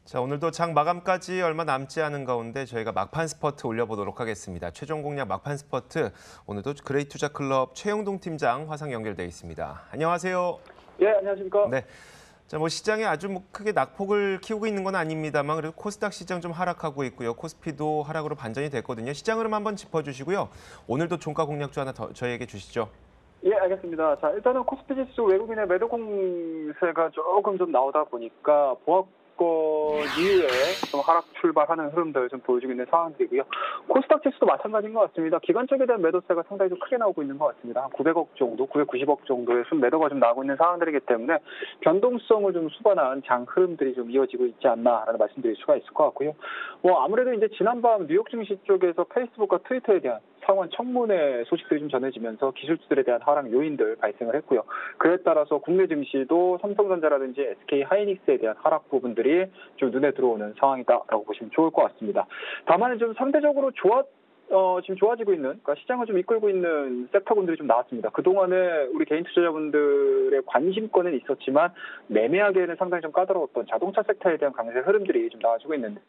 자, 오늘도 장 마감까지 얼마 남지 않은 가운데 저희가 막판 스퍼트 올려보도록 하겠습니다. 최종 공략 막판 스퍼트, 오늘도 그레이투자클럽 최영동 팀장 화상 연결돼 있습니다. 안녕하세요. 예, 안녕하십니까. 네. 자, 시장에 아주 크게 낙폭을 키우고 있는 건 아닙니다만 그래도 코스닥 시장 좀 하락하고 있고요. 코스피도 하락으로 반전이 됐거든요. 시장 흐름 한번 짚어주시고요. 오늘도 종가 공략주 하나 더 저희에게 주시죠. 예, 알겠습니다. 자, 일단은 코스피 지수 외국인의 매도 공세가 조금 좀 나오다 보니까 보합권 이후에 좀 하락 출발하는 흐름들 좀 보여주고 있는 상황들이고요. 코스닥 지수도 마찬가지인 것 같습니다. 기관 쪽에 대한 매도세가 상당히 좀 크게 나오고 있는 것 같습니다. 한 900억 정도, 990억 정도의 순매도가 좀 나오고 있는 상황들이기 때문에 변동성을 좀 수반한 장 흐름들이 좀 이어지고 있지 않나라는 말씀드릴 수가 있을 것 같고요. 아무래도 이제 지난밤 뉴욕 증시 쪽에서 페이스북과 트위터에 대한 상원 청문회 소식들이 좀 전해지면서 기술주들에 대한 하락 요인들 발생을 했고요. 그에 따라서 국내 증시도 삼성전자라든지 SK 하이닉스에 대한 하락 부분들이 좀 눈에 들어오는 상황이다라고 보시면 좋을 것 같습니다. 다만 좀 상대적으로 지금 좋아지고 있는, 그러니까 시장을 좀 이끌고 있는 섹터군들이 좀 나왔습니다. 그동안에 우리 개인 투자자분들의 관심권은 있었지만 매매하기에는 상당히 좀 까다로웠던 자동차 섹터에 대한 강세 흐름들이 좀 나와주고 있는데,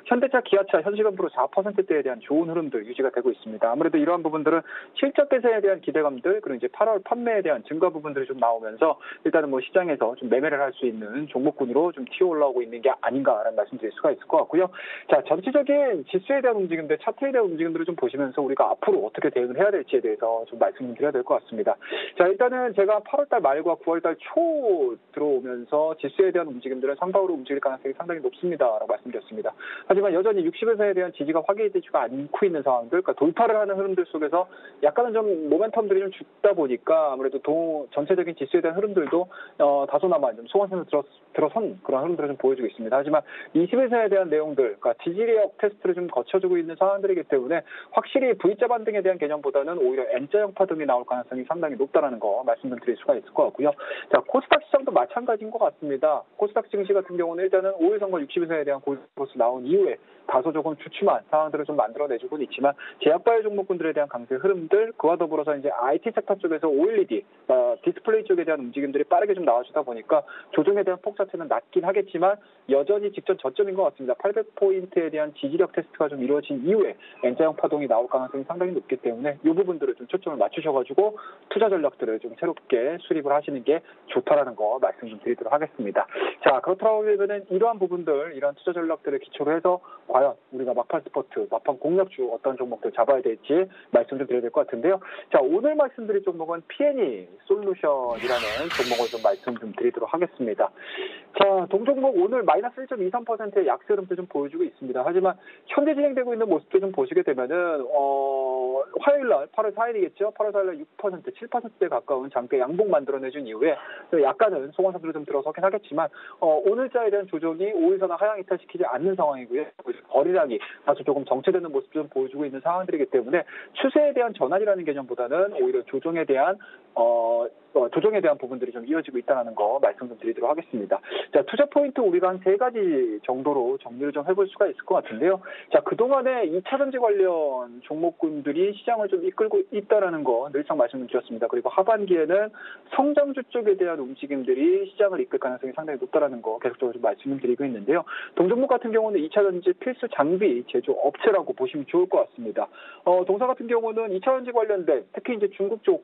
현대차, 기아차 현시간부로 4%대에 대한 좋은 흐름들 유지가 되고 있습니다. 아무래도 이러한 부분들은 실적 개선에 대한 기대감들, 그리고 이제 8월 판매에 대한 증가 부분들이 좀 나오면서 일단은 시장에서 좀 매매를 할 수 있는 종목군으로 좀 튀어 올라오고 있는 게 아닌가라는 말씀드릴 수가 있을 것 같고요. 자, 전체적인 지수에 대한 움직임들, 차트에 대한 움직임들을 좀 보시면서 우리가 앞으로 어떻게 대응을 해야 될지에 대해서 좀 말씀을 드려야 될 것 같습니다. 자, 일단은 제가 8월달 말과 9월달 초 들어오면서 지수에 대한 움직임들은 상방으로 움직일 가능성이 상당히 높습니다라고 말씀드렸습니다. 하지만 여전히 60에서에 대한 지지가 확인되지가 않고 있는 상황들, 그러니까 돌파를 하는 흐름들 속에서 약간은 좀 모멘텀들이 좀 죽다 보니까 아무래도 전체적인 지수에 대한 흐름들도 다소나마 좀 소원선을 들어선 그런 흐름들을 좀 보여주고 있습니다. 하지만 20에서에 대한 내용들, 그러니까 지지력 테스트를 좀 거쳐주고 있는 상황들이기 때문에 확실히 V자 반등에 대한 개념보다는 오히려 N자형 파동이 나올 가능성이 상당히 높다는 거 말씀을 드릴 수가 있을 것 같고요. 자, 코스닥 시장도 마찬가지인 것 같습니다. 코스닥 증시 같은 경우는 일단은 5일 선거 60에서에 대한 골드크로스 나온 이후에 다소 조금 주춤한 상황들을 좀 만들어내주고는 있지만 제약바이오 종목군들에 대한 강세 흐름들, 그와 더불어서 이제 IT 섹터 쪽에서 OLED, 디스플레이 쪽에 대한 움직임들이 빠르게 좀 나와주다 보니까 조정에 대한 폭 자체는 낮긴 하겠지만 여전히 직전 저점인 것 같습니다. 800포인트에 대한 지지력 테스트가 좀 이루어진 이후에 N자형 파동이 나올 가능성이 상당히 높기 때문에 이 부분들을 좀 초점을 맞추셔가지고 투자 전략들을 좀 새롭게 수립을 하시는 게 좋다라는 거 말씀 좀 드리도록 하겠습니다. 자, 그렇다고 하면은 이러한 부분들, 이러한 투자 전략들을 기초로 해서 과연 우리가 막판 스포트, 막판 공략주 어떤 종목들 잡아야 될지 말씀 좀 드려야 될 것 같은데요. 자, 오늘 말씀드릴 종목은 P&E 솔루션이라는 종목을 좀 말씀 좀 드리도록 하겠습니다. 자, 동종목 오늘 마이너스 1.23%의 약세 흐름도 좀 보여주고 있습니다. 하지만 현재 진행되고 있는 모습도 좀 보시게 되면은 화요일날 8월 4일이겠죠. 8월 4일날 6%, 7%에 가까운 장대 양봉 만들어내준 이후에 약간은 소관사들이 좀 들어서긴 하겠지만 오늘자에 대한 조정이 5일선을 하향 이탈시키지 않는 상황이고요. 거래량이 다소 조금 정체되는 모습 좀 보여주고 있는 상황들이기 때문에 추세에 대한 전환이라는 개념보다는 오히려 조정에 대한 부분들이 좀 이어지고 있다는 거 말씀 좀 드리도록 하겠습니다. 자, 투자 포인트 우리가 한 3가지 정도로 정리를 좀 해볼 수가 있을 것 같은데요. 자, 그동안에 2차전지 관련 종목군들이 시장을 좀 이끌고 있다는 거 늘상 말씀을 드렸습니다. 그리고 하반기에는 성장주 쪽에 대한 움직임들이 시장을 이끌 가능성이 상당히 높다는 거 계속적으로 좀 말씀을 드리고 있는데요. 동종목 같은 경우는 2차전지 필수 장비 제조 업체라고 보시면 좋을 것 같습니다. 동사 같은 경우는 2차전지 관련된 특히 이제 중국 쪽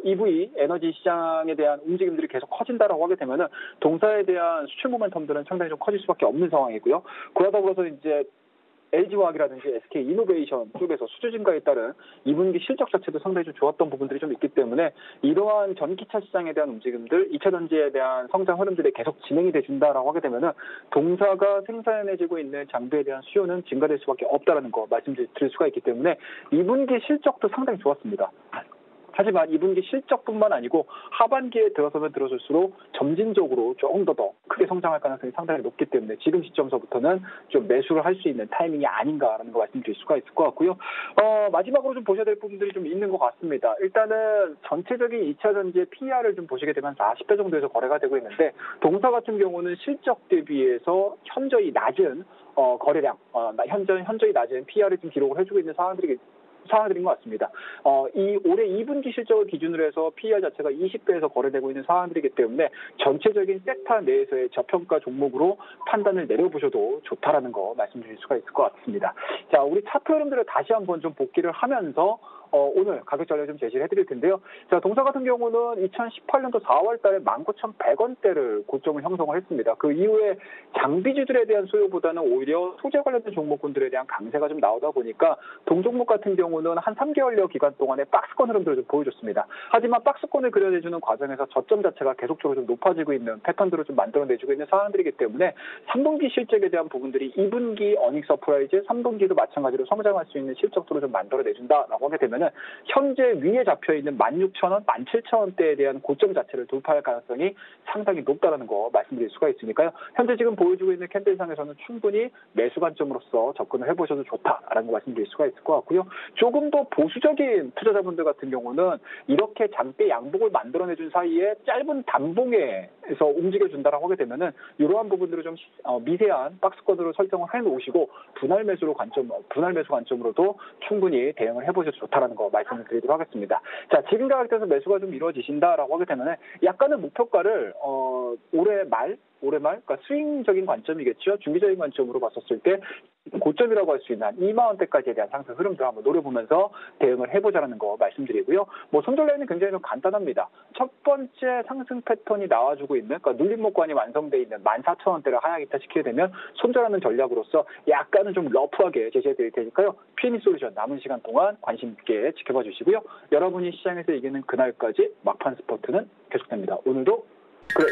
EV 에너지 시장에 대한 움직임들이 계속 커진다라고 하게 되면은 동사에 대한 수출 모멘텀들은 상당히 좀 커질 수밖에 없는 상황이고요. 그러다 보면서 이제 LG화학이라든지 SK 이노베이션 쪽에서 수주 증가에 따른 2분기 실적 자체도 상당히 좀 좋았던 부분들이 좀 있기 때문에 이러한 전기차 시장에 대한 움직임들, 2차 전지에 대한 성장 흐름들이 계속 진행이 돼준다라고 하게 되면은 동사가 생산해지고 있는 장비에 대한 수요는 증가될 수밖에 없다라는 거 말씀드릴 수가 있기 때문에 2분기 실적도 상당히 좋았습니다. 하지만 2분기 실적뿐만 아니고 하반기에 들어서면 들어설수록 점진적으로 조금 더 크게 성장할 가능성이 상당히 높기 때문에 지금 시점서부터는 좀 매수를 할 수 있는 타이밍이 아닌가라는 거 말씀드릴 수가 있을 것 같고요. 마지막으로 좀 보셔야 될 부분들이 좀 있는 것 같습니다. 일단은 전체적인 2차 전지의 PER을 좀 보시게 되면 40배 정도에서 거래가 되고 있는데 동사 같은 경우는 실적 대비해서 현저히 낮은 거래량, 현저히 낮은 PER을 좀 기록을 해주고 있는 상황들이 상황들인 것 같습니다. 이 올해 2분기 실적을 기준으로 해서 PER 자체가 20배에서 거래되고 있는 상황들이기 때문에 전체적인 섹터 내에서의 저평가 종목으로 판단을 내려보셔도 좋다라는 거 말씀드릴 수가 있을 것 같습니다. 자, 우리 차트 흐름들을 다시 한번 좀 복기를 하면서 오늘 가격 전략 좀 제시를 해드릴 텐데요. 자, 동사 같은 경우는 2018년도 4월 달에 19,100원대를 고점을 형성을 했습니다. 그 이후에 장비주들에 대한 수요보다는 오히려 소재 관련된 종목군들에 대한 강세가 좀 나오다 보니까 동종목 같은 경우는 한 3개월여 기간 동안에 박스권 흐름들을 좀 보여줬습니다. 하지만 박스권을 그려내주는 과정에서 저점 자체가 계속적으로 좀 높아지고 있는 패턴들을 좀 만들어내주고 있는 상황들이기 때문에 3분기 실적에 대한 부분들이 2분기 어닝 서프라이즈, 3분기도 마찬가지로 성장할 수 있는 실적들을 좀 만들어내준다라고 하게 되면 현재 위에 잡혀있는 16,000원, 17,000원대에 대한 고점 자체를 돌파할 가능성이 상당히 높다는 거 말씀드릴 수가 있으니까요. 현재 지금 보여주고 있는 캔들상에서는 충분히 매수 관점으로서 접근을 해보셔도 좋다라는 거 말씀드릴 수가 있을 것 같고요. 조금 더 보수적인 투자자분들 같은 경우는 이렇게 장대 양봉을 만들어내준 사이에 짧은 단봉에서 움직여준다라고 하게 되면은 이러한 부분들을 좀 미세한 박스권으로 설정을 해놓으시고 분할 매수 관점으로도 충분히 대응을 해보셔도 좋다라는 거 말씀을 드리도록 하겠습니다. 자, 지금 가격대에서 매수가 좀 이루어지신다라고 하게 되면 약간의 목표가를 올해 말, 그러니까 스윙적인 관점이겠죠. 중기적인 관점으로 봤었을 때 고점이라고 할 수 있는 한 2만 원대까지에 대한 상승 흐름도 한번 노려보면서 대응을 해보자는 거 말씀드리고요. 손절 라인은 굉장히 좀 간단합니다. 첫 번째 상승 패턴이 나와주고 있는, 그러니까 눌림목관이 완성되어 있는 14,000원대를 하향이탈 시키게 되면 손절하는 전략으로서 약간은 좀 러프하게 제시해드릴 테니까요. P&E 솔루션 남은 시간 동안 관심 있게 지켜봐 주시고요. 여러분이 시장에서 이기는 그날까지 막판 스포트는 계속됩니다. 오늘도 그래.